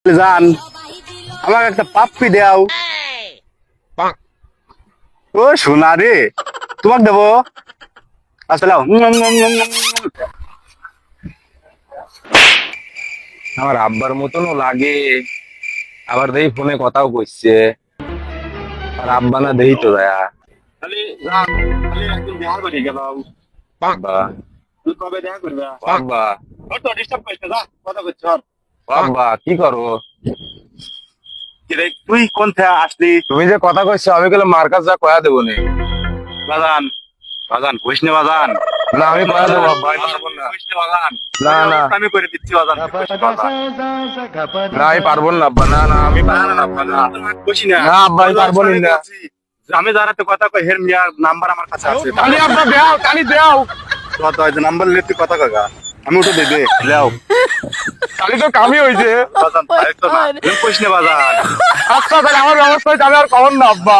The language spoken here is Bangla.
জান আমাকে একটা পাপ্পি দেও। ও সোনা রে, তোমাকে দেবো। আচ্ছা লাও। আমার আব্বার মতনও লাগে, আবার দেখি ফোনে কথাও কইছে। আর আব্বা না দেই তো দয়া। খালি জান, খালি একদিন দেখা করি গেল। বাবা তুই কবে দেখা করবা? বাবা ওর তো ডিস্টার্ব করিস না, যা কথা কইছ। বাবা কি করো? কিরে তুই কোন থেকে আসলি? তুমি যে কথা কইছো আমি গেলে মার কাছে যা কয়া দেবো নে। বাজান, বাজান কইস না বাজান। না আমি কয়া দেবো আব্বা, আমি পারবো না। কইস না বাজান। না, না। আমি করে দিচ্ছি বাজান, তুই কইস না বাজান। না আমি পারবো না আব্বা, না না আমি পারবো না আব্বা, না। কইস না। না আব্বা আমি পারবো না। আমি যারাতে কথা কই হের মিয়ার নাম্বার আমার কাছে আছে। কালি আব্বা দেও, কালি দেও। তো এই নাম্বার লে তুই কথা কগা। আমি উঠে দেবে লেও। কালি তো কামই হইছে। বাজান তাই তো না। তুই কইস না বাজান। আচ্ছা তাহলে আমার ব্যবস্থা আমি আর কখন না আব্বা।